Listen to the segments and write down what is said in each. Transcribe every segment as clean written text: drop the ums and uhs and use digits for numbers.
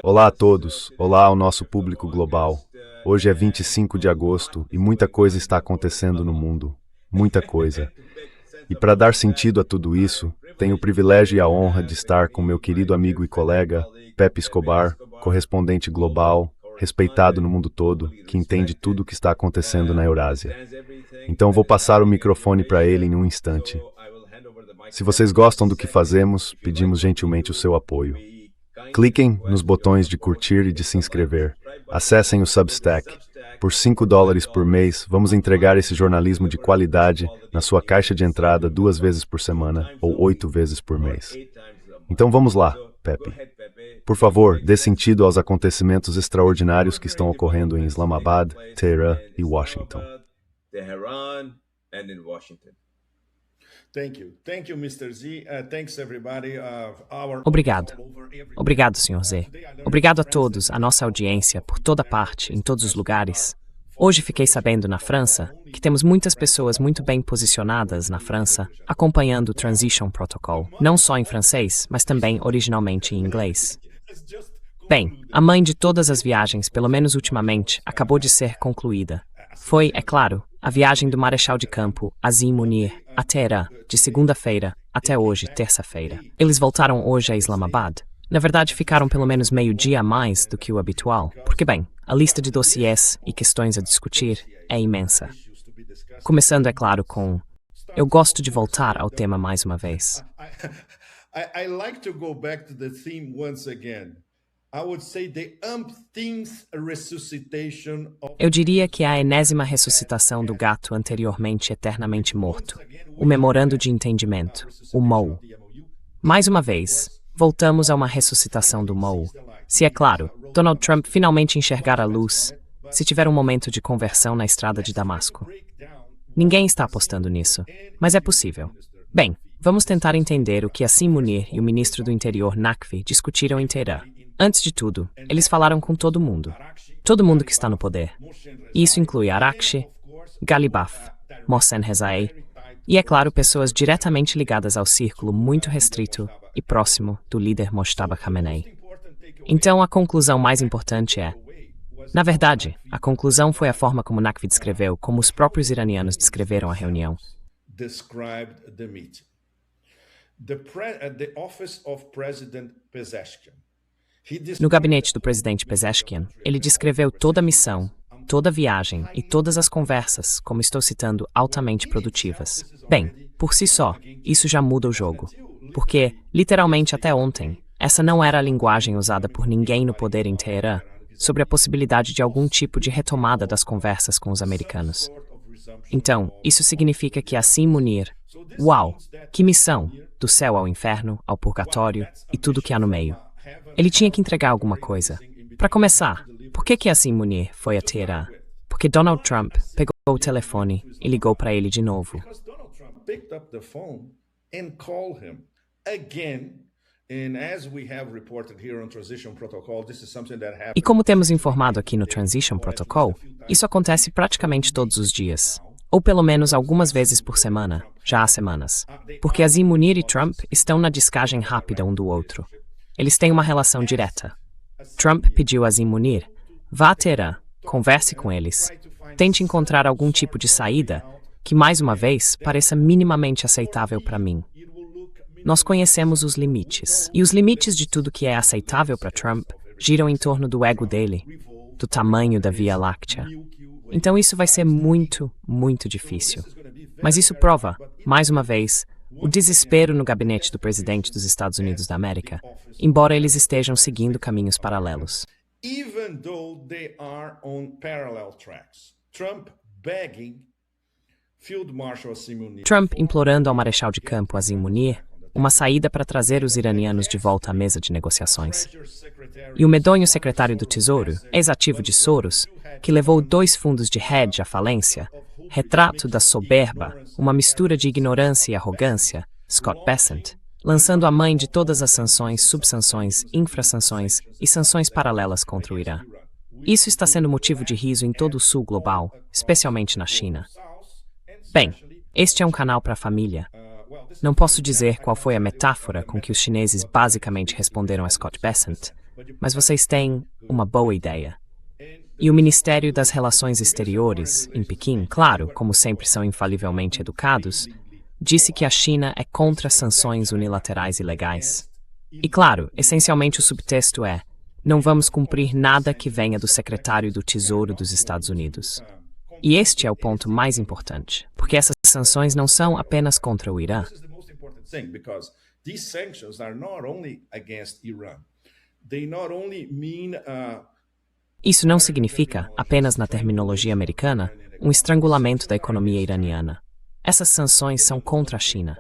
Olá a todos, olá ao nosso público global. Hoje é 25 de agosto e muita coisa está acontecendo no mundo. Muita coisa. E para dar sentido a tudo isso, tenho o privilégio e a honra de estar com meu querido amigo e colega, Pepe Escobar, correspondente global, respeitado no mundo todo, que entende tudo o que está acontecendo na Eurásia. Então vou passar o microfone para ele em um instante. Se vocês gostam do que fazemos, pedimos gentilmente o seu apoio. Cliquem nos botões de curtir e de se inscrever. Acessem o Substack. Por $5 por mês, vamos entregar esse jornalismo de qualidade na sua caixa de entrada 2 vezes por semana ou 8 vezes por mês. Então vamos lá, Pepe. Por favor, dê sentido aos acontecimentos extraordinários que estão ocorrendo em Islamabad, Teherã e Washington. Obrigado. Obrigado, Sr. Z. Obrigado a todos, a nossa audiência, por toda parte, em todos os lugares. Hoje fiquei sabendo na França que temos muitas pessoas muito bem posicionadas na França acompanhando o Transition Protocol, não só em francês, mas também originalmente em inglês. Bem, a mãe de todas as viagens, pelo menos ultimamente, acabou de ser concluída. Foi, é claro, a viagem do Marechal de Campo, Azim Munir, a Teherã, de segunda-feira até hoje, terça-feira. Eles voltaram hoje a Islamabad. Na verdade, ficaram pelo menos meio-dia a mais do que o habitual, porque, bem, a lista de dossiês e questões a discutir é imensa. Começando, é claro, com... Eu gosto de voltar ao tema mais uma vez. I like to go back to the theme once again. I would say the umpteenth resuscitation of... Eu diria que é a enésima ressuscitação do gato anteriormente eternamente morto, o Memorando de Entendimento, o MOU. Mais uma vez, voltamos a uma ressuscitação do MOU. Se é claro, Donald Trump finalmente enxergar a luz, se tiver um momento de conversão na estrada de Damasco. Ninguém está apostando nisso, mas é possível. Bem, vamos tentar entender o que Azim Munir e o ministro do Interior Naqvi discutiram em Teherã. Antes de tudo, eles falaram com todo mundo que está no poder. Isso inclui Arakshi, Ghalibaf, Mohsen Rezaei e, é claro, pessoas diretamente ligadas ao círculo muito restrito e próximo do líder Mojtaba Khamenei. Então, a conclusão mais importante é... Na verdade, a conclusão foi a forma como Naqvi descreveu, como os próprios iranianos descreveram a reunião. The office of President Pezeshkian. No gabinete do presidente Pezeshkian, ele descreveu toda a missão, toda a viagem e todas as conversas, como estou citando, altamente produtivas. Bem, por si só, isso já muda o jogo. Porque, literalmente até ontem, essa não era a linguagem usada por ninguém no poder em Teherã sobre a possibilidade de algum tipo de retomada das conversas com os americanos. Então, isso significa que Azim Munir, uau, que missão, do céu ao inferno, ao purgatório e tudo que há no meio. Ele tinha que entregar alguma coisa. Para começar, por que Azim Munir foi a Teherã? Porque Donald Trump pegou o telefone e ligou para ele de novo. E como temos informado aqui no Transition Protocol, isso acontece praticamente todos os dias. Ou pelo menos algumas vezes por semana, já há semanas. Porque Azim Munir e Trump estão na descagem rápida um do outro. Eles têm uma relação direta. Trump pediu a Azim Munir, vá a Teherã, converse com eles, tente encontrar algum tipo de saída que, mais uma vez, pareça minimamente aceitável para mim. Nós conhecemos os limites, e os limites de tudo que é aceitável para Trump giram em torno do ego dele, do tamanho da Via Láctea. Então isso vai ser muito, muito difícil. Mas isso prova, mais uma vez, o desespero no gabinete do presidente dos Estados Unidos da América, embora eles estejam seguindo caminhos paralelos. Even though they are on parallel tracks, Trump begging Field Marshal Azim Munir. Trump implorando ao Marechal de Campo Azim Munir uma saída para trazer os iranianos de volta à mesa de negociações. E o medonho secretário do Tesouro, ex-ativo de Soros, que levou 2 fundos de hedge à falência, retrato da soberba, uma mistura de ignorância e arrogância, Scott Bessent, lançando a mãe de todas as sanções, subsanções, infrasanções e sanções paralelas contra o Irã. Isso está sendo motivo de riso em todo o sul global, especialmente na China. Bem, este é um canal para a família. Não posso dizer qual foi a metáfora com que os chineses basicamente responderam a Scott Bessent, mas vocês têm uma boa ideia. E o Ministério das Relações Exteriores, em Pequim, claro, como sempre são infalivelmente educados, disse que a China é contra sanções unilaterais ilegais. E claro, essencialmente o subtexto é: não vamos cumprir nada que venha do secretário do Tesouro dos Estados Unidos. E este é o ponto mais importante, porque essas sanções não são apenas contra o Irã. Isso não significa, apenas na terminologia americana, um estrangulamento da economia iraniana. Essas sanções são contra a China.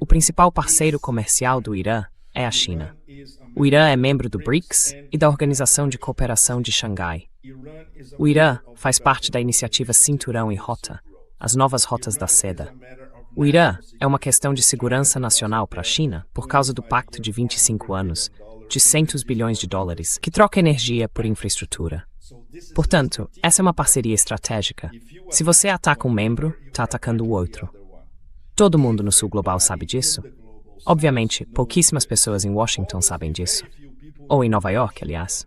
O principal parceiro comercial do Irã é a China. O Irã é membro do BRICS e da Organização de Cooperação de Xangai. O Irã faz parte da iniciativa Cinturão e Rota, as novas rotas da seda. O Irã é uma questão de segurança nacional para a China por causa do pacto de 25 anos, de $100 bilhões, que troca energia por infraestrutura. Portanto, essa é uma parceria estratégica. Se você ataca um membro, está atacando o outro. Todo mundo no sul global sabe disso. Obviamente, pouquíssimas pessoas em Washington sabem disso. Ou em Nova York, aliás.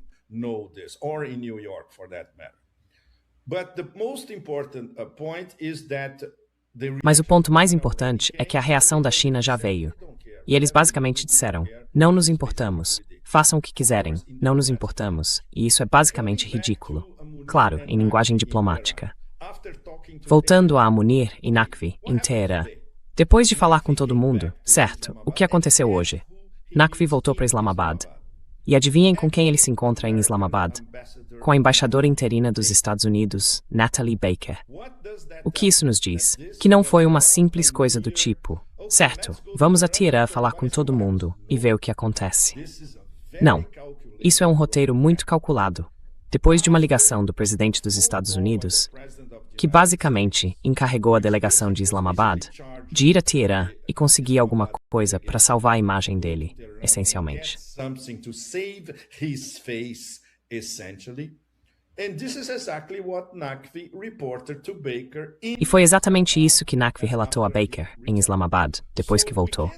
Mas o ponto mais importante é que a reação da China já veio. E eles basicamente disseram: não nos importamos, façam o que quiserem, não nos importamos. E isso é basicamente ridículo. Claro, em linguagem diplomática. Voltando a Munir e Naqvi, em Teherã. Depois de falar com todo mundo, certo, o que aconteceu hoje? Naqvi voltou para Islamabad. E adivinhem com quem ele se encontra em Islamabad? Com a embaixadora interina dos Estados Unidos, Natalie Baker. O que isso nos diz? Que não foi uma simples coisa do tipo: certo, vamos a Teherã falar com todo mundo e ver o que acontece. Não. Isso é um roteiro muito calculado. Depois de uma ligação do presidente dos Estados Unidos, que basicamente encarregou a delegação de Islamabad de ir a Teherã e conseguir alguma coisa para salvar a imagem dele, essencialmente. E foi exatamente isso que Naqvi relatou a Baker, em Islamabad, depois que voltou.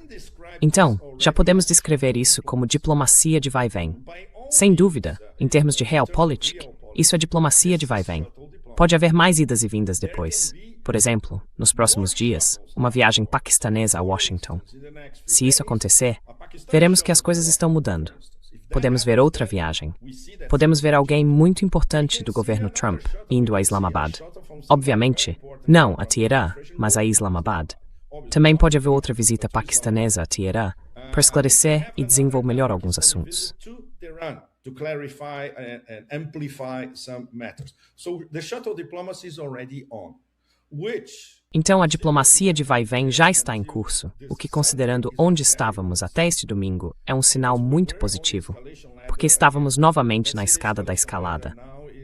Então, já podemos descrever isso como diplomacia de vai-vem. Sem dúvida, em termos de realpolitik, isso é diplomacia de vai-vem. Pode haver mais idas e vindas depois. Por exemplo, nos próximos dias, uma viagem paquistanesa a Washington. Se isso acontecer, veremos que as coisas estão mudando. Podemos ver outra viagem. Podemos ver alguém muito importante do governo Trump indo a Islamabad. Obviamente, não a Teherã, mas a Islamabad. Também pode haver outra visita paquistanesa a Teherã para esclarecer e desenvolver melhor alguns assuntos. To clarify and amplify some matters. So the shuttle diplomacy is already on, Então a diplomacia de vai-vem já está em curso, o que, considerando onde estávamos até este domingo, é um sinal muito positivo, porque estávamos novamente na escada da escalada.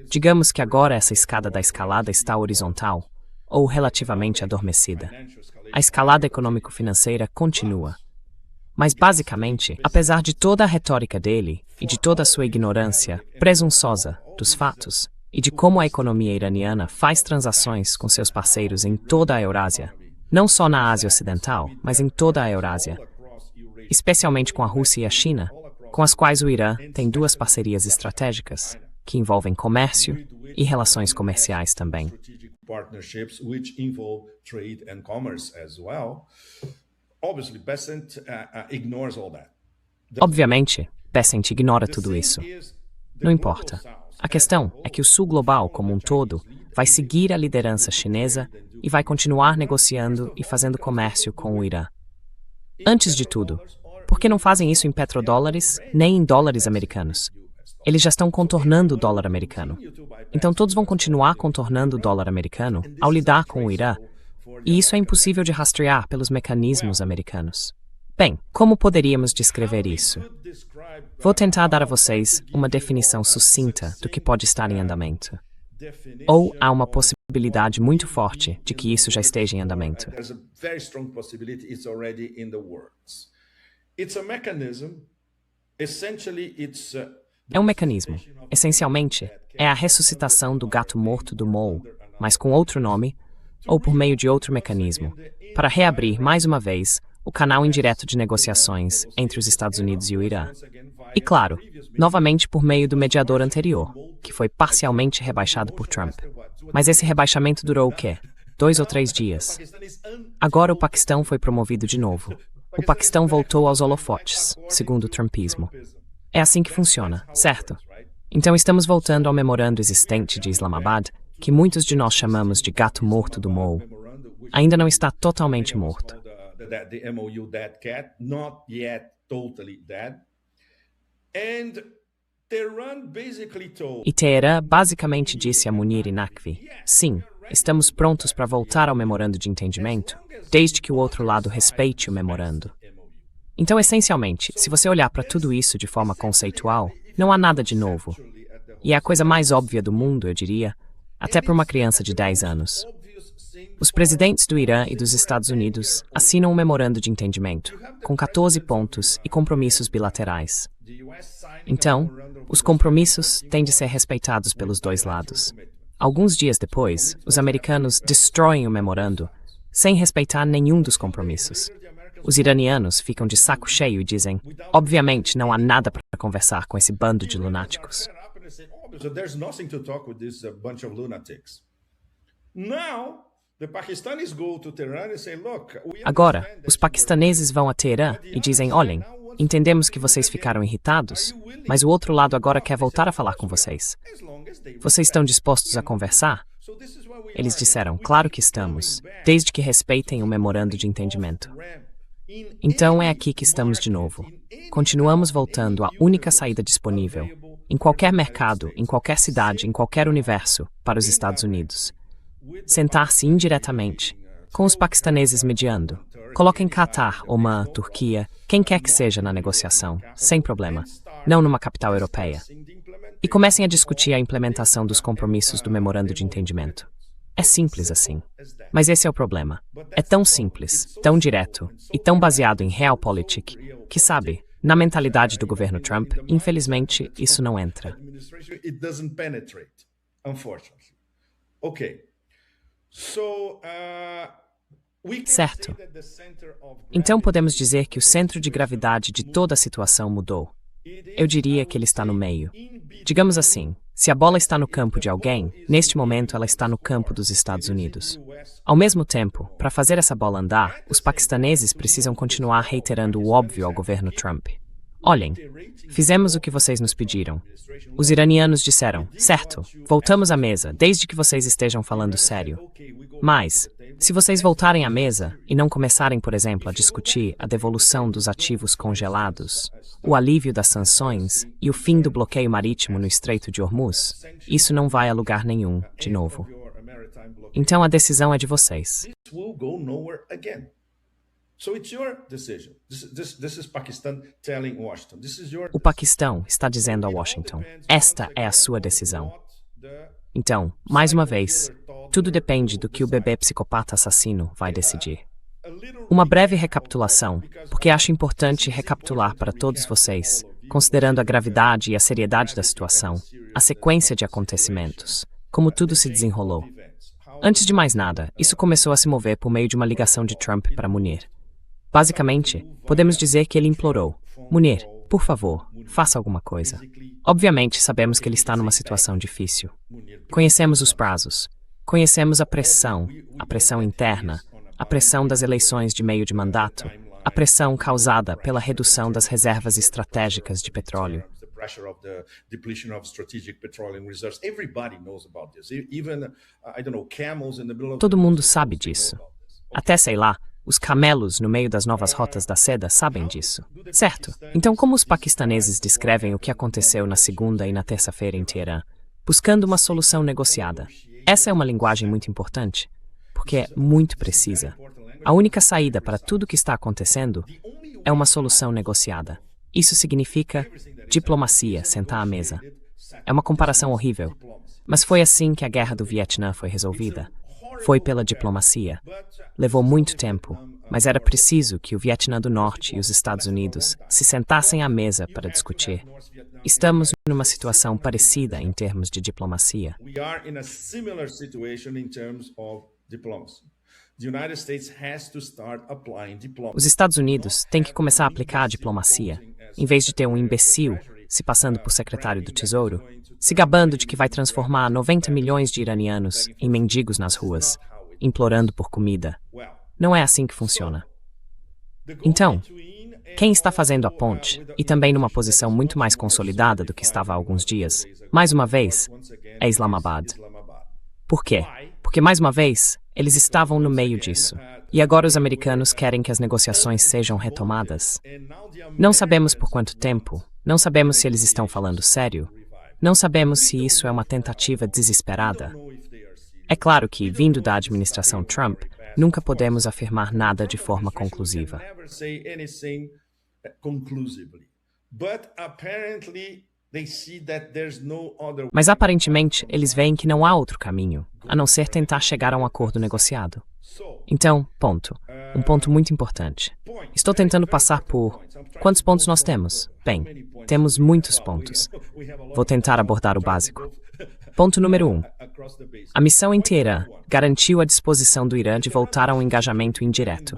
Digamos que agora essa escada da escalada está horizontal, ou relativamente adormecida. A escalada econômico-financeira continua. Mas, basicamente, apesar de toda a retórica dele e de toda a sua ignorância presunçosa dos fatos e de como a economia iraniana faz transações com seus parceiros em toda a Eurásia, não só na Ásia Ocidental, mas em toda a Eurásia, especialmente com a Rússia e a China, com as quais o Irã tem duas parcerias estratégicas, que envolvem comércio e relações comerciais também. Obviamente, Bessent ignora tudo isso. Não importa. A questão é que o Sul global, como um todo, vai seguir a liderança chinesa e vai continuar negociando e fazendo comércio com o Irã. Antes de tudo, por que não fazem isso em petrodólares nem em dólares americanos? Eles já estão contornando o dólar americano. Então todos vão continuar contornando o dólar americano ao lidar com o Irã, e isso é impossível de rastrear pelos mecanismos americanos. Bem, como poderíamos descrever isso? Vou tentar dar a vocês uma definição sucinta do que pode estar em andamento. Ou há uma possibilidade muito forte de que isso já esteja em andamento. É um mecanismo. Essencialmente, é a ressuscitação do gato morto do Mou, mas com outro nome, ou por meio de outro mecanismo, para reabrir mais uma vez o canal indireto de negociações entre os Estados Unidos e o Irã. E claro, novamente por meio do mediador anterior, que foi parcialmente rebaixado por Trump. Mas esse rebaixamento durou o quê? 2 ou 3 dias. Agora o Paquistão foi promovido de novo. O Paquistão voltou aos holofotes, segundo o trumpismo. É assim que funciona, certo? Então estamos voltando ao memorando existente de Islamabad, que muitos de nós chamamos de gato morto do MOU. Ainda não está totalmente morto. The MOU dead cat, not yet totally dead. And Tehran basically told... E Teherã basicamente disse a Munir e Naqvi, sim, estamos prontos para voltar ao memorando de entendimento, desde que o outro lado respeite o memorando. Então, essencialmente, se você olhar para tudo isso de forma conceitual, não há nada de novo. E é a coisa mais óbvia do mundo, eu diria, até para uma criança de 10 anos. Os presidentes do Irã e dos Estados Unidos assinam um memorando de entendimento, com 14 pontos e compromissos bilaterais. Então, os compromissos têm de ser respeitados pelos dois lados. Alguns dias depois, os americanos destroem o memorando, sem respeitar nenhum dos compromissos. Os iranianos ficam de saco cheio e dizem, obviamente não há nada para conversar com esse bando de lunáticos. Agora, os paquistaneses vão a Teherã e dizem, olhem, entendemos que vocês ficaram irritados, mas o outro lado agora quer voltar a falar com vocês. Vocês estão dispostos a conversar? Eles disseram, claro que estamos, desde que respeitem o memorando de entendimento. Então é aqui que estamos de novo. Continuamos voltando à única saída disponível, em qualquer mercado, em qualquer cidade, em qualquer universo, para os Estados Unidos. Sentar-se indiretamente, com os paquistaneses mediando. Coloquem Catar, Oman, Turquia, quem quer que seja na negociação, sem problema, não numa capital europeia. E comecem a discutir a implementação dos compromissos do memorando de entendimento. É simples assim. Mas esse é o problema. É tão simples, tão direto e tão baseado em realpolitik que, sabe, na mentalidade do governo Trump, infelizmente, isso não entra. Certo. Então podemos dizer que o centro de gravidade de toda a situação mudou. Eu diria que ele está no meio. Digamos assim, se a bola está no campo de alguém, neste momento ela está no campo dos Estados Unidos. Ao mesmo tempo, para fazer essa bola andar, os paquistaneses precisam continuar reiterando o óbvio ao governo Trump. Olhem, fizemos o que vocês nos pediram. Os iranianos disseram, certo, voltamos à mesa, desde que vocês estejam falando sério. Mas, se vocês voltarem à mesa e não começarem, por exemplo, a discutir a devolução dos ativos congelados, o alívio das sanções e o fim do bloqueio marítimo no Estreito de Hormuz, isso não vai a lugar nenhum, de novo. Então a decisão é de vocês. O Paquistão está dizendo a Washington, esta é a sua decisão. Então, mais uma vez, tudo depende do que o bebê psicopata assassino vai decidir. Uma breve recapitulação, porque acho importante recapitular para todos vocês, considerando a gravidade e a seriedade da situação, a sequência de acontecimentos, como tudo se desenrolou. Antes de mais nada, isso começou a se mover por meio de uma ligação de Trump para Munir. Basicamente, podemos dizer que ele implorou, Munir, por favor, faça alguma coisa. Obviamente, sabemos que ele está numa situação difícil. Conhecemos os prazos. Conhecemos a pressão interna, a pressão das eleições de meio de mandato, a pressão causada pela redução das reservas estratégicas de petróleo. Todo mundo sabe disso. Até, sei lá, os camelos no meio das novas rotas da seda sabem disso. Certo? Então, como os paquistaneses descrevem o que aconteceu na segunda e na terça-feira em Teherã, buscando uma solução negociada? Essa é uma linguagem muito importante, porque é muito precisa. A única saída para tudo o que está acontecendo é uma solução negociada. Isso significa diplomacia, sentar à mesa. É uma comparação horrível, mas foi assim que a guerra do Vietnã foi resolvida. Foi pela diplomacia. Levou muito tempo, mas era preciso que o Vietnã do Norte e os Estados Unidos se sentassem à mesa para discutir. Estamos numa situação parecida em termos de diplomacia. Os Estados Unidos têm que começar a aplicar a diplomacia, em vez de ter um imbecil se passando por secretário do Tesouro, se gabando de que vai transformar 90 milhões de iranianos em mendigos nas ruas, implorando por comida. Não é assim que funciona. Então, quem está fazendo a ponte, e também numa posição muito mais consolidada do que estava há alguns dias, mais uma vez, é Islamabad. Por quê? Porque, mais uma vez, eles estavam no meio disso. E agora os americanos querem que as negociações sejam retomadas. Não sabemos por quanto tempo, não sabemos se eles estão falando sério, não sabemos se isso é uma tentativa desesperada. É claro que, vindo da administração Trump, nunca podemos afirmar nada de forma conclusiva. Mas aparentemente, eles veem que não há outro caminho, a não ser tentar chegar a um acordo negociado. Então, ponto. Um ponto muito importante. Estou tentando passar por... Quantos pontos nós temos? Bem, temos muitos pontos. Vou tentar abordar o básico. Ponto número 1. A missão inteira garantiu a disposição do Irã de voltar a um engajamento indireto.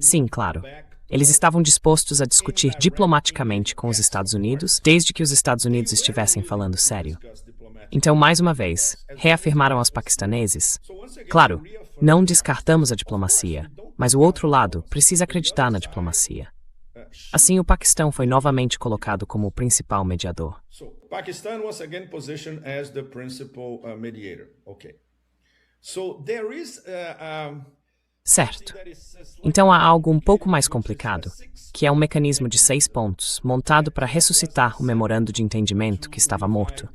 Sim, claro. Eles estavam dispostos a discutir diplomaticamente com os Estados Unidos, desde que os Estados Unidos estivessem falando sério. Então, mais uma vez, reafirmaram aos paquistaneses. Claro, não descartamos a diplomacia, mas o outro lado precisa acreditar na diplomacia. Assim, o Paquistão foi novamente colocado como o principal mediador. Pakistan was again positioned as the principal mediator. Okay. Certo. Então há algo um pouco mais complicado, que é um mecanismo de 6 pontos, montado para ressuscitar o memorando de entendimento que estava morto.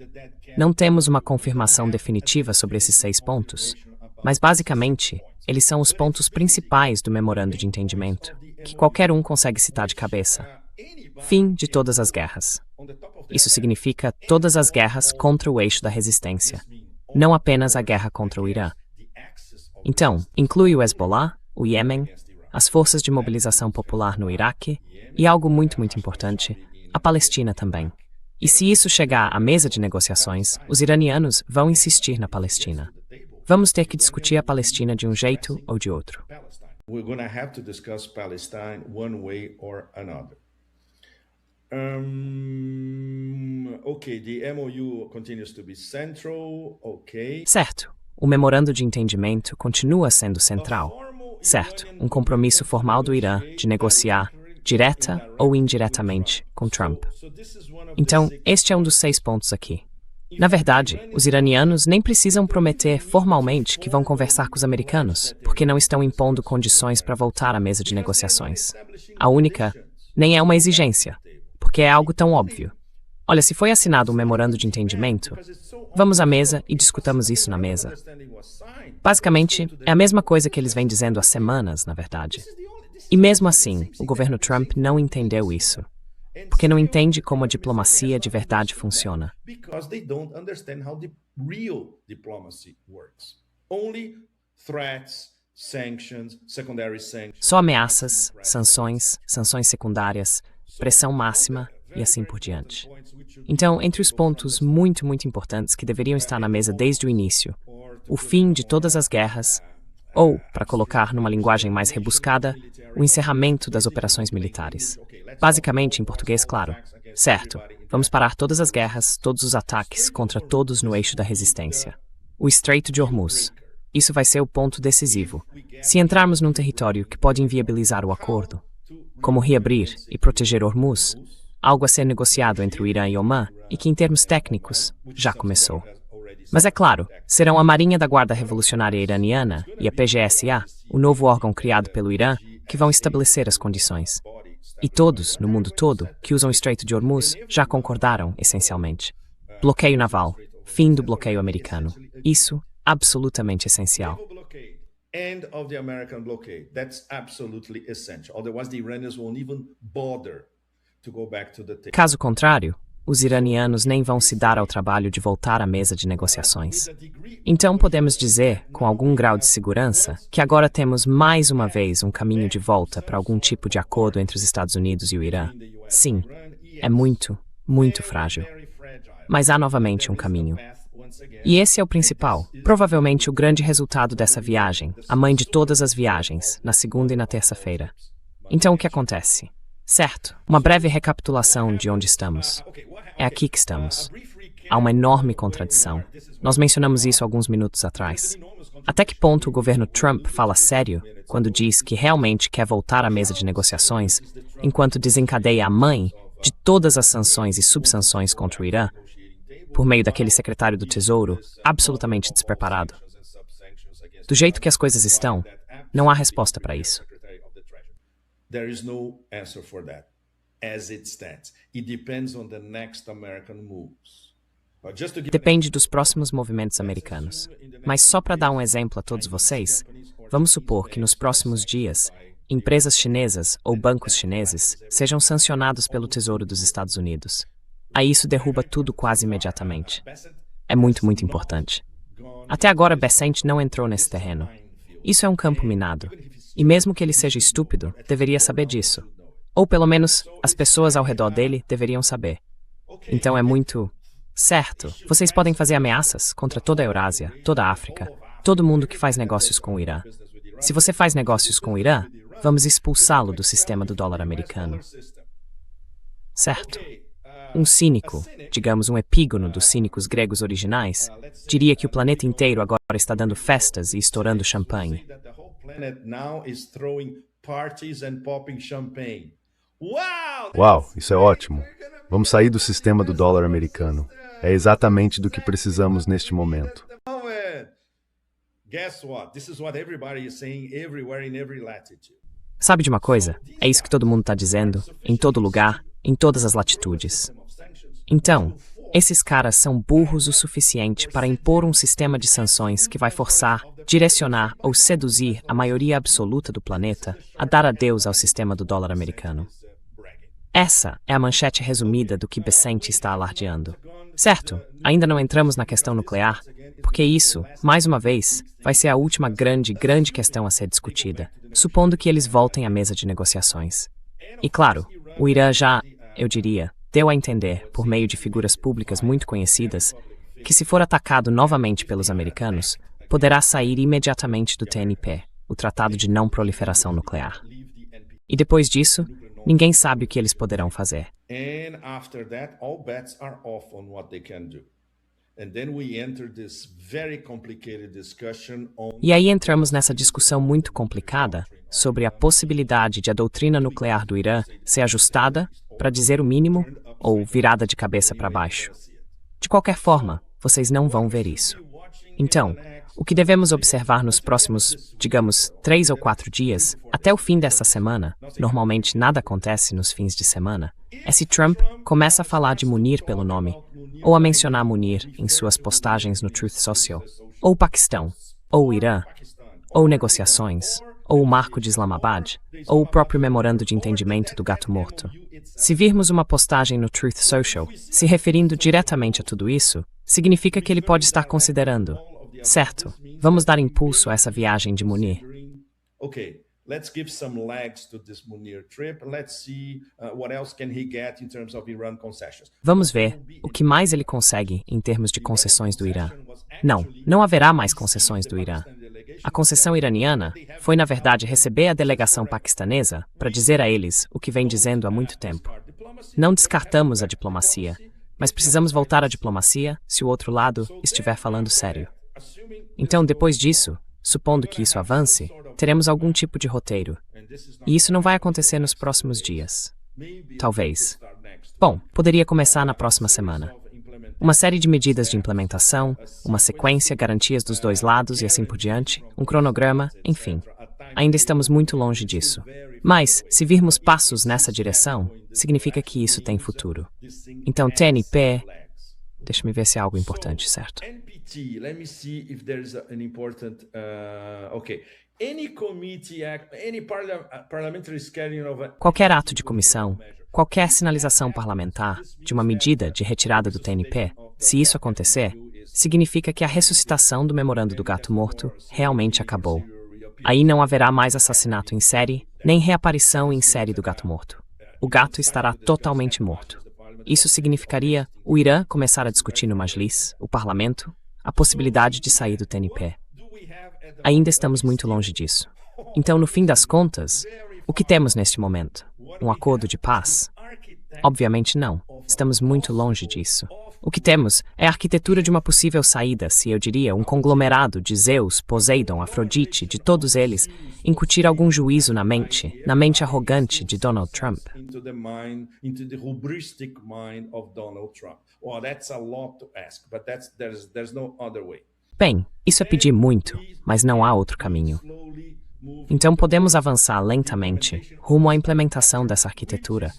Não temos uma confirmação definitiva sobre esses 6 pontos, mas basicamente, eles são os pontos principais do memorando de entendimento, que qualquer um consegue citar de cabeça. Fim de todas as guerras. Isso significa todas as guerras contra o eixo da resistência, não apenas a guerra contra o Irã. Então, inclui o Hezbollah, o Iêmen, as forças de mobilização popular no Iraque e algo muito, muito importante, a Palestina também. E se isso chegar à mesa de negociações, os iranianos vão insistir na Palestina. Vamos ter que discutir a Palestina de um jeito ou de outro. We're going to have to discuss Palestine one way or another. Okay, the MOU continues to be central. Okay. Certo. O memorando de entendimento continua sendo central. Certo. Um compromisso formal do Irã de negociar, direta ou indiretamente, com Trump. Então, este é um dos 6 pontos aqui. Na verdade, os iranianos nem precisam prometer formalmente que vão conversar com os americanos, porque não estão impondo condições para voltar à mesa de negociações. A única nem é uma exigência, porque é algo tão óbvio. Olha, se foi assinado um memorando de entendimento, vamos à mesa e discutamos isso na mesa. Basicamente, é a mesma coisa que eles vêm dizendo há semanas, na verdade. E mesmo assim, o governo Trump não entendeu isso. Porque não entende como a diplomacia de verdade funciona. Because they don't understand how the real diplomacy works. Only threats, sanctions, secondary sanctions. Só ameaças, sanções, sanções secundárias, pressão máxima e assim por diante. Então, entre os pontos muito, muito importantes que deveriam estar na mesa desde o início, o fim de todas as guerras, ou, para colocar numa linguagem mais rebuscada, o encerramento das operações militares. Basicamente, em português, claro. Certo, vamos parar todas as guerras, todos os ataques contra todos no eixo da resistência. O Estreito de Hormuz. Isso vai ser o ponto decisivo. Se entrarmos num território que pode inviabilizar o acordo, como reabrir e proteger Hormuz, algo a ser negociado entre o Irã e Omã, e que, em termos técnicos, já começou. Mas é claro, serão a Marinha da Guarda Revolucionária Iraniana e a PGSA, o novo órgão criado pelo Irã, que vão estabelecer as condições. E todos, no mundo todo, que usam o Estreito de Hormuz, já concordaram, essencialmente. Bloqueio naval. Fim do bloqueio americano. Isso, absolutamente essencial. End of the American blockade. That's absolutely essential. Otherwise, the Iranians won't even bother to go back to the table. Caso contrário, os iranianos nem vão se dar ao trabalho de voltar à mesa de negociações. Então podemos dizer, com algum grau de segurança, que agora temos mais uma vez um caminho de volta para algum tipo de acordo entre os Estados Unidos e o Irã. Sim, é muito, muito frágil. Mas há novamente um caminho. E esse é o principal, provavelmente o grande resultado dessa viagem, a mãe de todas as viagens, na segunda e na terça-feira. Então o que acontece? Certo, uma breve recapitulação de onde estamos. É aqui que estamos. Há uma enorme contradição. Nós mencionamos isso alguns minutos atrás. Até que ponto o governo Trump fala sério quando diz que realmente quer voltar à mesa de negociações, enquanto desencadeia a mãe de todas as sanções e subsanções contra o Irã, por meio daquele secretário do Tesouro absolutamente despreparado? Do jeito que as coisas estão, não há resposta para isso. There is no answer for that as it stands. It depends on the next American moves. Depende dos próximos movimentos americanos. Mas só para dar um exemplo a todos vocês, vamos supor que nos próximos dias, empresas chinesas ou bancos chineses sejam sancionados pelo Tesouro dos Estados Unidos. Aí isso derruba tudo quase imediatamente. É muito, muito importante. Até agora, Bessent não entrou nesse terreno. Isso é um campo minado. E mesmo que ele seja estúpido, deveria saber disso. Ou pelo menos, as pessoas ao redor dele deveriam saber. Então é muito... Certo, vocês podem fazer ameaças contra toda a Eurásia, toda a África, todo mundo que faz negócios com o Irã. Se você faz negócios com o Irã, vamos expulsá-lo do sistema do dólar americano. Certo. Um cínico, digamos um epígono dos cínicos gregos originais, diria que o planeta inteiro agora está dando festas e estourando champanhe. Uau, isso é ótimo. Vamos sair do sistema do dólar americano. É exatamente do que precisamos neste momento. Sabe de uma coisa? É isso que todo mundo está dizendo, em todo lugar, em todas as latitudes. Então, esses caras são burros o suficiente para impor um sistema de sanções que vai forçar, direcionar ou seduzir a maioria absoluta do planeta a dar adeus ao sistema do dólar americano. Essa é a manchete resumida do que Bessent está alardeando. Certo, ainda não entramos na questão nuclear, porque isso, mais uma vez, vai ser a última grande questão a ser discutida, supondo que eles voltem à mesa de negociações. E claro, o Irã já, eu diria, deu a entender, por meio de figuras públicas muito conhecidas, que se for atacado novamente pelos americanos, poderá sair imediatamente do TNP, o Tratado de Não Proliferação Nuclear. E depois disso, ninguém sabe o que eles poderão fazer. E aí entramos nessa discussão muito complicada sobre a possibilidade de a doutrina nuclear do Irã ser ajustada, para dizer o mínimo, ou virada de cabeça para baixo. De qualquer forma, vocês não vão ver isso. Então, o que devemos observar nos próximos, digamos, 3 ou 4 dias, até o fim dessa semana, normalmente nada acontece nos fins de semana, é se Trump começa a falar de Munir pelo nome, ou a mencionar Munir em suas postagens no Truth Social, ou o Paquistão, ou o Irã, ou negociações, ou o Marco de Islamabad, ou o próprio memorando de entendimento do gato morto. Se virmos uma postagem no Truth Social se referindo diretamente a tudo isso, significa que ele pode estar considerando: certo, vamos dar impulso a essa viagem de Munir. Let's give some legs to this Munir trip. Let's see what else can he get in terms of Iran concessions. Vamos ver o que mais ele consegue em termos de concessões do Irã. Não haverá mais concessões do Irã. A concessão iraniana foi, na verdade, receber a delegação paquistanesa para dizer a eles o que vem dizendo há muito tempo. Não descartamos a diplomacia, mas precisamos voltar à diplomacia se o outro lado estiver falando sério. Então, depois disso, supondo que isso avance, teremos algum tipo de roteiro. E isso não vai acontecer nos próximos dias. Talvez. Bom, poderia começar na próxima semana. Uma série de medidas de implementação, uma sequência, garantias dos dois lados e assim por diante, um cronograma, enfim. Ainda estamos muito longe disso. Mas, se virmos passos nessa direção, significa que isso tem futuro. Então, TNP... Deixa-me ver se há algo importante, certo? NPT, let me see if there's an important... Any committee act, any parliamentary scheduling of... Qualquer ato de comissão, qualquer sinalização parlamentar de uma medida de retirada do TNP, se isso acontecer, significa que a ressuscitação do memorando do gato morto realmente acabou. Aí não haverá mais assassinato em série, nem reaparição em série do gato morto. O gato estará totalmente morto. Isso significaria o Irã começar a discutir no Majlis, o parlamento, a possibilidade de sair do TNP. Ainda estamos muito longe disso. Então, no fim das contas, o que temos neste momento? Um acordo de paz? Obviamente não. Estamos muito longe disso. O que temos é a arquitetura de uma possível saída, se eu diria, um conglomerado de Zeus, Poseidon, Afrodite, de todos eles, incutir algum juízo na mente arrogante de Donald Trump. Into the hubristic mind of Donald Trump. Well, that's a lot to ask, but there's no other way. Bem, isso é pedir muito, mas não há outro caminho. Então podemos avançar lentamente rumo à implementação dessa arquitetura,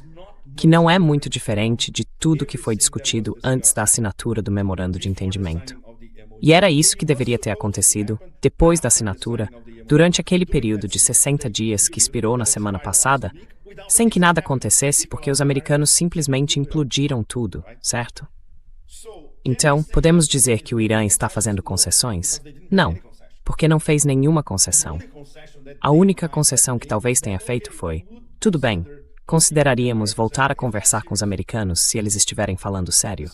que não é muito diferente de tudo que foi discutido antes da assinatura do Memorando de Entendimento. E era isso que deveria ter acontecido depois da assinatura, durante aquele período de 60 dias que expirou na semana passada, sem que nada acontecesse porque os americanos simplesmente implodiram tudo, certo? Então, podemos dizer que o Irã está fazendo concessões? Não, porque não fez nenhuma concessão. A única concessão que talvez tenha feito foi: tudo bem, consideraríamos voltar a conversar com os americanos se eles estiverem falando sério.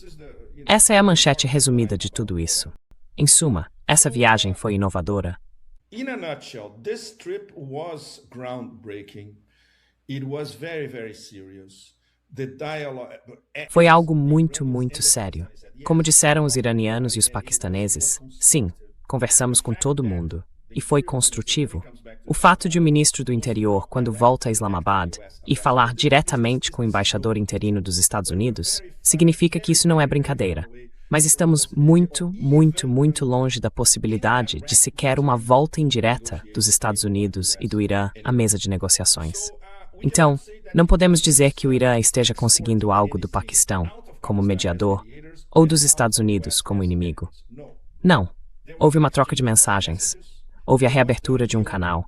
Essa é a manchete resumida de tudo isso. Em suma, essa viagem foi inovadora. In a nutshell, this trip was groundbreaking. It was very, very serious. The dialogue... Foi algo muito, muito sério. Como disseram os iranianos e os paquistaneses, sim, conversamos com todo mundo. E foi construtivo. O fato de o ministro do Interior, quando volta a Islamabad, e falar diretamente com o embaixador interino dos Estados Unidos, significa que isso não é brincadeira. Mas estamos muito, muito, muito longe da possibilidade de sequer uma volta indireta dos Estados Unidos e do Irã à mesa de negociações. Então, não podemos dizer que o Irã esteja conseguindo algo do Paquistão, como mediador, ou dos Estados Unidos como inimigo. Não. Houve uma troca de mensagens. Houve a reabertura de um canal.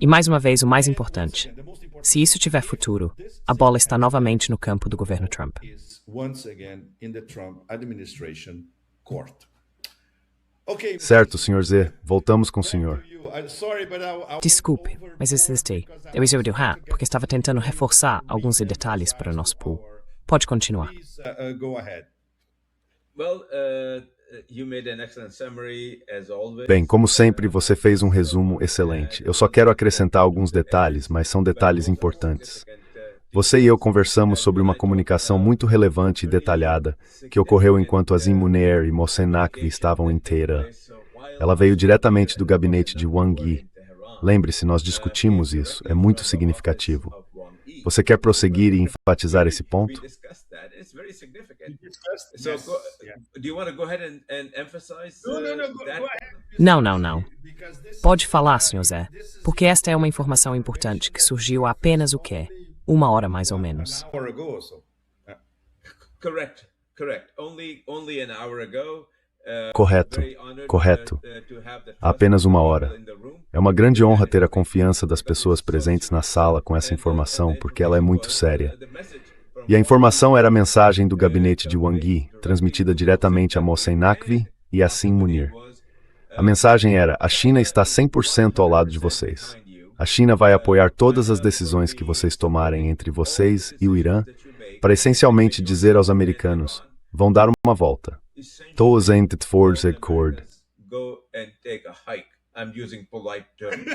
E mais uma vez, o mais importante, se isso tiver futuro, a bola está novamente no campo do governo Trump. Certo, Sr. Z. Voltamos com o senhor. Desculpe, mas hesitei. Eu exerci o hat porque estava tentando reforçar alguns detalhes para o nosso pool. Pode continuar. Bem, como sempre, você fez um resumo excelente. Eu só quero acrescentar alguns detalhes, mas são detalhes importantes. Você e eu conversamos sobre uma comunicação muito relevante e detalhada que ocorreu enquanto Azim Munir e Mohsen Naqvi estavam em Teherã. Ela veio diretamente do gabinete de Wang Yi. Lembre-se, nós discutimos isso, é muito significativo. Você quer prosseguir e enfatizar esse ponto? Não. Pode falar, Sr. Zé, porque esta é uma informação importante que surgiu há apenas o quê? 1 hora mais ou menos. Correto. Há apenas 1 hora. É uma grande honra ter a confiança das pessoas presentes na sala com essa informação, porque ela é muito séria. E a informação era a mensagem do gabinete de Wang Yi, transmitida diretamente a Mohsen Naqvi e a Azim Munir. A mensagem era: a China está 100% ao lado de vocês. A China vai apoiar todas as decisões que vocês tomarem entre vocês e o Irã, para essencialmente dizer aos americanos: vão dar uma volta. Todos ain't force accord. Go and take a hike. I'm using polite terms.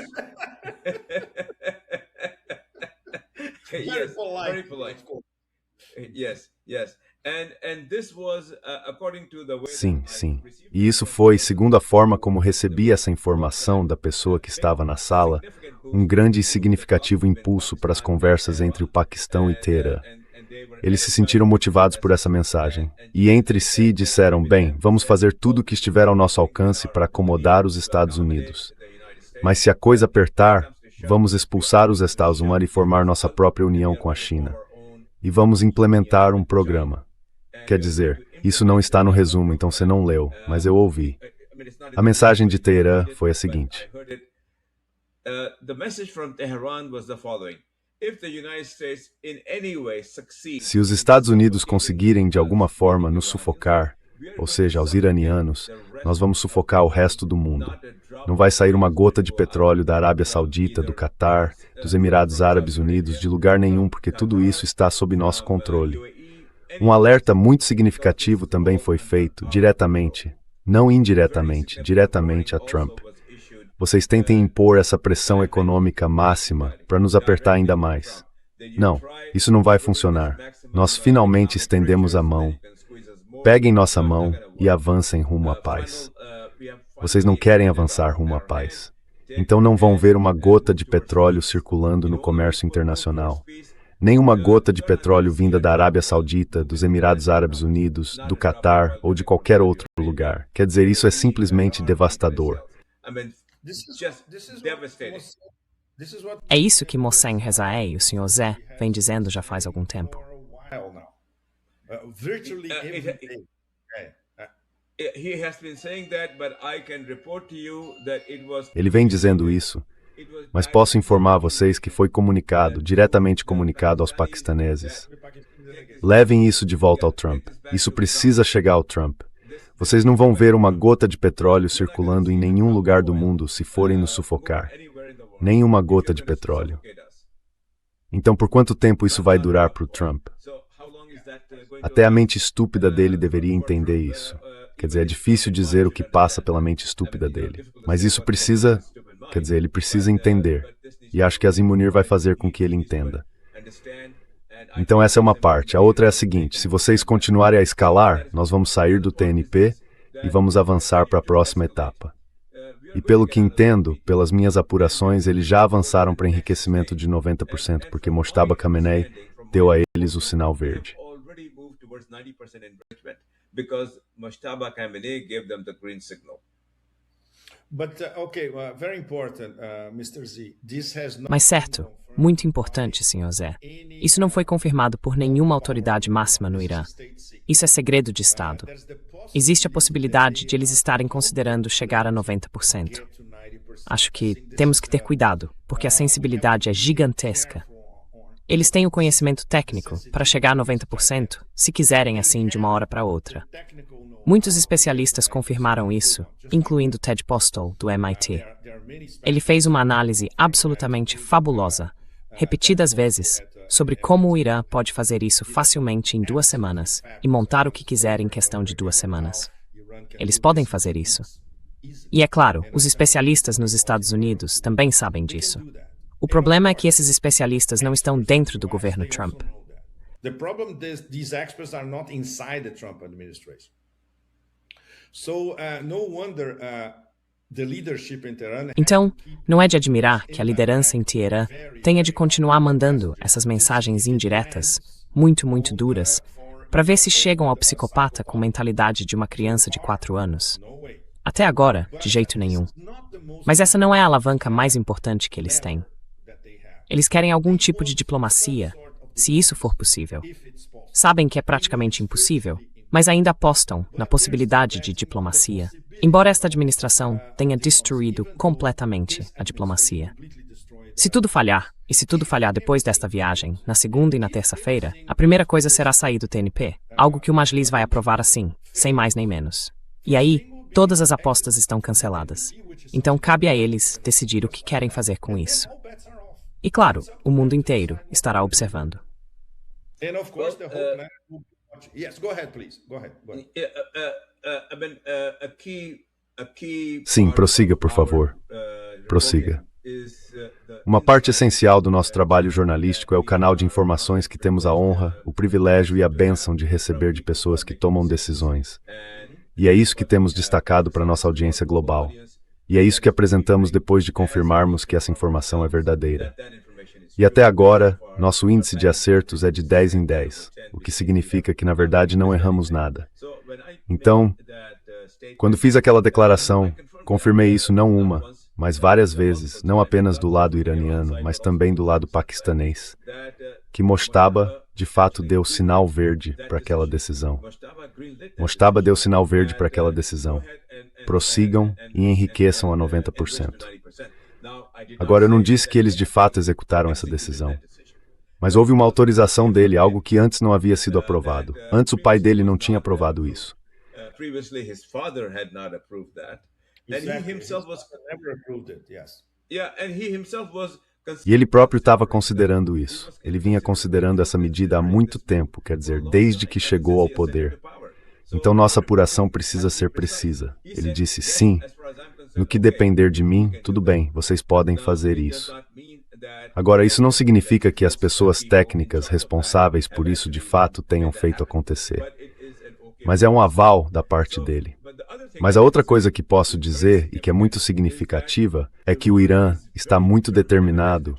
Yes, very polite. Yes. And this was according to the way. Sim. E isso foi, segundo a forma como recebi essa informação da pessoa que estava na sala, um grande e significativo impulso para as conversas entre o Paquistão e Teherã. Eles se sentiram motivados por essa mensagem, e entre si disseram: bem, vamos fazer tudo o que estiver ao nosso alcance para acomodar os Estados Unidos. Mas se a coisa apertar, vamos expulsar os Estados Unidos e formar nossa própria união com a China. E vamos implementar um programa. Quer dizer, isso não está no resumo, então você não leu, mas eu ouvi. A mensagem de Teherã foi a seguinte. Se os Estados Unidos conseguirem de alguma forma nos sufocar, ou seja, aos iranianos, nós vamos sufocar o resto do mundo. Não vai sair uma gota de petróleo da Arábia Saudita, do Catar, dos Emirados Árabes Unidos, de lugar nenhum, porque tudo isso está sob nosso controle. Um alerta muito significativo também foi feito, diretamente. não indiretamente, diretamente a Trump. Vocês tentem impor essa pressão econômica máxima para nos apertar ainda mais. Não, isso não vai funcionar. Nós finalmente estendemos a mão. Peguem nossa mão e avancem rumo à paz. Vocês não querem avançar rumo à paz. Então não vão ver uma gota de petróleo circulando no comércio internacional. Nem uma gota de petróleo vinda da Arábia Saudita, dos Emirados Árabes Unidos, do Catar ou de qualquer outro lugar. Quer dizer, isso é simplesmente devastador. É isso que Mohsen Rezaei, o Sr. Zé, vem dizendo já faz algum tempo. Ele vem dizendo isso, mas posso informar vocês que foi comunicado, diretamente comunicado aos paquistaneses. Levem isso de volta ao Trump. Isso precisa chegar ao Trump. Vocês não vão ver uma gota de petróleo circulando em nenhum lugar do mundo se forem nos sufocar. Nem uma gota de petróleo. Então, por quanto tempo isso vai durar para o Trump? Até a mente estúpida dele deveria entender isso. Quer dizer, é difícil dizer o que passa pela mente estúpida dele. Mas isso precisa... Quer dizer, ele precisa entender. E acho que a Zimunir vai fazer com que ele entenda. Então essa é uma parte. A outra é a seguinte: se vocês continuarem a escalar, nós vamos sair do TNP e vamos avançar para a próxima etapa. E pelo que entendo, pelas minhas apurações, eles já avançaram para enriquecimento de 90%, porque Mojtaba Khamenei deu a eles o sinal verde. Mas certo, muito importante, Sr. Zé. Isso não foi confirmado por nenhuma autoridade máxima no Irã. Isso é segredo de Estado. Existe a possibilidade de eles estarem considerando chegar a 90%. Acho que temos que ter cuidado, porque a sensibilidade é gigantesca. Eles têm o conhecimento técnico para chegar a 90%, se quiserem assim de uma hora para outra. Muitos especialistas confirmaram isso, incluindo Ted Postol, do MIT. Ele fez uma análise absolutamente fabulosa, repetidas vezes, sobre como o Irã pode fazer isso facilmente em 2 semanas e montar o que quiser em questão de 2 semanas. Eles podem fazer isso. E é claro, os especialistas nos Estados Unidos também sabem disso. O problema é que esses especialistas não estão dentro do governo Trump. The problem is these experts are not inside the Trump administration. So no wonder the leadership in Tehran. Então, não é de admirar que a liderança em Teherã tenha de continuar mandando essas mensagens indiretas, muito duras, para ver se chegam ao psicopata com mentalidade de uma criança de 4 anos. Até agora, de jeito nenhum. Mas essa não é a alavanca mais importante que eles têm. Eles querem algum tipo de diplomacia, se isso for possível. Sabem que é praticamente impossível, mas ainda apostam na possibilidade de diplomacia, embora esta administração tenha destruído completamente a diplomacia. Se tudo falhar, e se tudo falhar depois desta viagem, na segunda e na terça-feira, a primeira coisa será sair do TNP, algo que o Majlis vai aprovar assim, sem mais nem menos. E aí, todas as apostas estão canceladas. Então cabe a eles decidir o que querem fazer com isso. E claro, o mundo inteiro estará observando. And of course the whole planet will watch. Yes, go ahead, please. Go ahead. Sim, prossiga, por favor. Prossiga. Uma parte essencial do nosso trabalho jornalístico é o canal de informações que temos a honra, o privilégio e a bênção de receber de pessoas que tomam decisões. E é isso que temos destacado para nossa audiência global. E é isso que apresentamos depois de confirmarmos que essa informação é verdadeira. E até agora, nosso índice de acertos é de 10 em 10, o que significa que, na verdade, não erramos nada. Então, quando fiz aquela declaração, confirmei isso não uma, mas várias vezes, não apenas do lado iraniano, mas também do lado paquistanês, que Mojtaba, de fato, deu sinal verde para aquela decisão. Mojtaba deu sinal verde para aquela decisão. Prossigam e enriqueçam a 90%. Agora, eu não disse que eles de fato executaram essa decisão. Mas houve uma autorização dele, algo que antes não havia sido aprovado. Antes o pai dele não tinha aprovado isso. E ele próprio estava considerando isso. Ele vinha considerando essa medida há muito tempo, quer dizer, desde que chegou ao poder. Então nossa apuração precisa ser precisa. Ele disse, sim, no que depender de mim, tudo bem, vocês podem fazer isso. Agora, isso não significa que as pessoas técnicas responsáveis por isso de fato tenham feito acontecer. Mas é um aval da parte dele. Mas a outra coisa que posso dizer, e que é muito significativa, é que o Irã está muito determinado,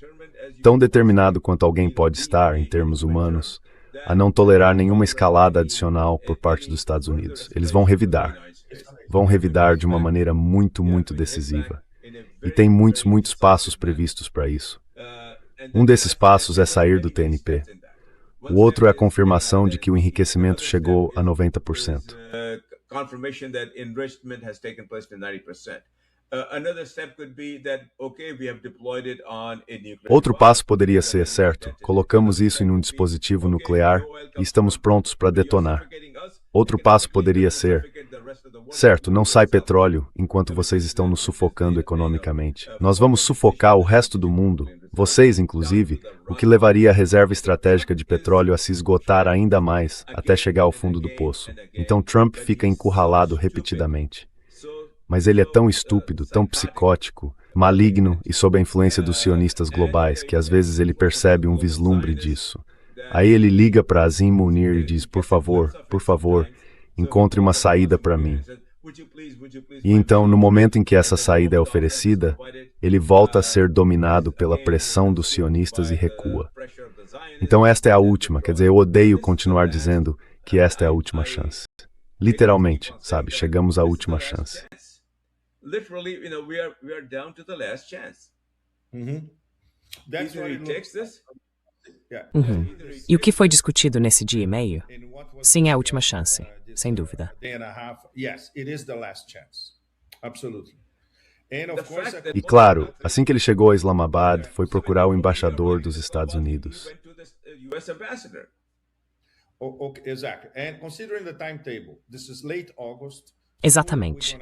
tão determinado quanto alguém pode estar, em termos humanos, a não tolerar nenhuma escalada adicional por parte dos Estados Unidos. Eles vão revidar de uma maneira muito, muito decisiva. E tem muitos passos previstos para isso. Um desses passos é sair do TNP. O outro é a confirmação de que o enriquecimento chegou a 90%. Outro passo poderia ser, certo, colocamos isso em um dispositivo nuclear e estamos prontos para detonar. Outro passo poderia ser, certo, não sai petróleo enquanto vocês estão nos sufocando economicamente. Nós vamos sufocar o resto do mundo, vocês inclusive, o que levaria a reserva estratégica de petróleo a se esgotar ainda mais até chegar ao fundo do poço. Então Trump fica encurralado repetidamente. Mas ele é tão estúpido, tão psicótico, maligno e sob a influência dos sionistas globais que às vezes ele percebe um vislumbre disso. Aí ele liga para Azim Munir e diz, por favor, encontre uma saída para mim. E então, no momento em que essa saída é oferecida, ele volta a ser dominado pela pressão dos sionistas e recua. Então esta é a última, quer dizer, eu odeio continuar dizendo que esta é a última chance. Literalmente, sabe, chegamos à última chance. Literally, we are down to the last chance. That's why Either he takes this. E o que foi discutido nesse dia e meio? Sim, é a última chance, sem dúvida. Yes, it is the last chance. Absolutely. And of course, E claro, assim que ele chegou a Islamabad, foi procurar o embaixador dos Estados Unidos. okay, exactly. And considering the timetable, this is late August. Exatamente.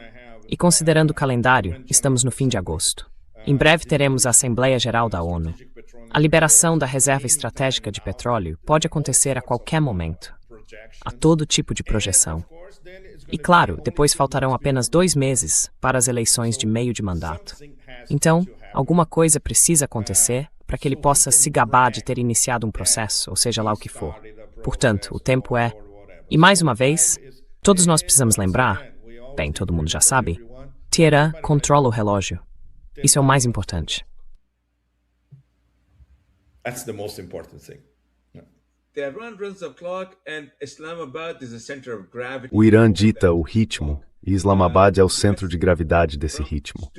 E considerando o calendário, estamos no fim de agosto. Em breve teremos a Assembleia Geral da ONU. A liberação da reserva estratégica de petróleo pode acontecer a qualquer momento. Há todo tipo de projeção. E claro, depois faltarão apenas 2 meses para as eleições de meio de mandato. Então, alguma coisa precisa acontecer para que ele possa se gabar de ter iniciado um processo, ou seja lá o que for. Portanto, o tempo é... E mais uma vez, todos nós precisamos lembrar, bem, todo mundo já sabe, Teherã controla o relógio. Isso é o mais importante. That's the most important thing. Tehran runs the clock and Islamabad is the center of gravity. O Irã dita o ritmo e Islamabad é o centro de gravidade desse ritmo.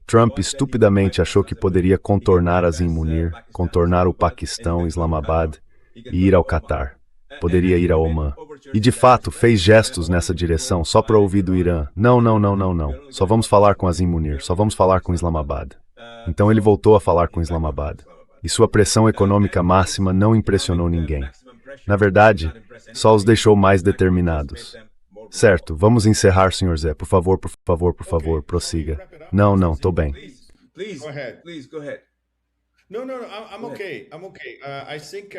Trump estupidamente achou que poderia contornar Azim Munir, contornar o Paquistão, Islamabad e ir ao Catar. Poderia ir a Omã. E de fato fez gestos nessa direção só para ouvir do Irã. Não. Só vamos falar com Azim Munir, só vamos falar com Islamabad. Então ele voltou a falar com Islamabad. E sua pressão econômica máxima não impressionou ninguém. Na verdade, só os deixou mais determinados. Certo, vamos encerrar, Sr. Zé. Por favor, prossiga. Não, estou bem. Please, go ahead. No, I'm okay. I think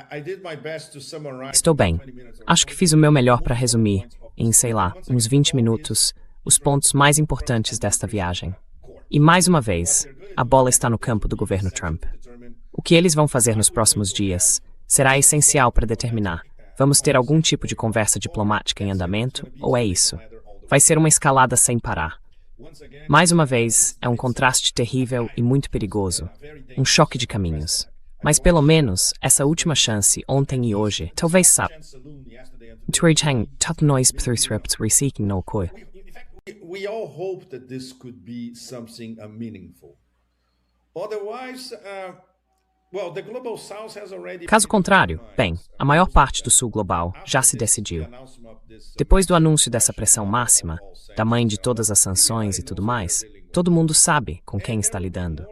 I did my best to summarize. Estou bem. Acho que fiz o meu melhor para resumir, em, sei lá, uns 20 minutos, os pontos mais importantes desta viagem. E mais uma vez, a bola está no campo do governo Trump. O que eles vão fazer nos próximos dias será essencial para determinar: vamos ter algum tipo de conversa diplomática em andamento, ou é isso? Vai ser uma escalada sem parar. Mais uma vez, é um contraste terrível e muito perigoso, um choque de caminhos. Mas pelo menos, essa última chance, ontem e hoje, talvez sabe. We all hope that this could be something meaningful. Otherwise, the Global South has already... Caso contrário, bem, a maior parte do Sul Global já se decidiu. Depois do anúncio dessa pressão máxima, da mãe de todas as sanções e tudo mais, todo mundo sabe com quem está lidando.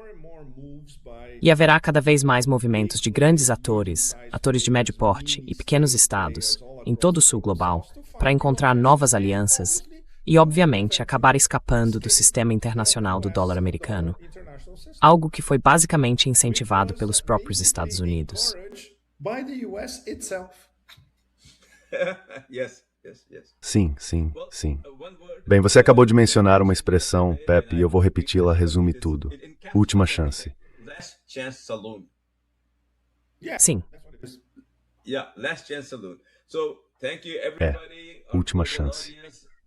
E haverá cada vez mais movimentos de grandes atores de médio porte e pequenos estados, em todo o Sul Global, para encontrar novas alianças e, obviamente, acabar escapando do sistema internacional do dólar americano, algo que foi basicamente incentivado pelos próprios Estados Unidos. By the US itself. Yes. Sim, sim, sim. Bem, você acabou de mencionar uma expressão, Pepe, e eu vou repeti-la, resume tudo. Última chance. Last chance saloon. Sim. Yeah, last chance saloon. So, thank you everybody. Última chance.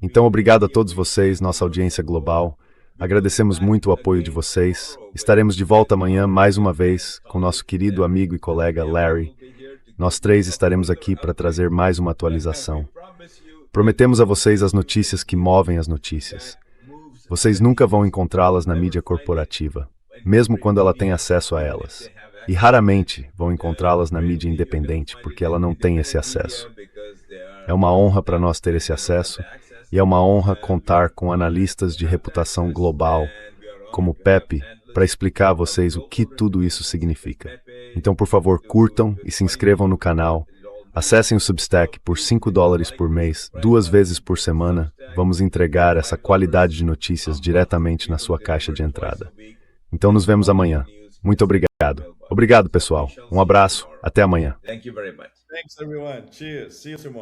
Então, obrigado a todos vocês, nossa audiência global. Agradecemos muito o apoio de vocês. Estaremos de volta amanhã, mais uma vez, com nosso querido amigo e colega Larry. Nós três estaremos aqui para trazer mais uma atualização. Prometemos a vocês as notícias que movem as notícias. Vocês nunca vão encontrá-las na mídia corporativa, mesmo quando ela tem acesso a elas. E raramente vão encontrá-las na mídia independente, porque ela não tem esse acesso. É uma honra para nós ter esse acesso, e é uma honra contar com analistas de reputação global, como Pepe, para explicar a vocês o que tudo isso significa. Então, por favor, curtam e se inscrevam no canal. Acessem o Substack por $5 por mês, 2 vezes por semana. Vamos entregar essa qualidade de notícias diretamente na sua caixa de entrada. Então, nos vemos amanhã. Muito obrigado. Obrigado, pessoal. Um abraço. Até amanhã. Thank you very much. Thanks, everyone. Cheers. See you tomorrow.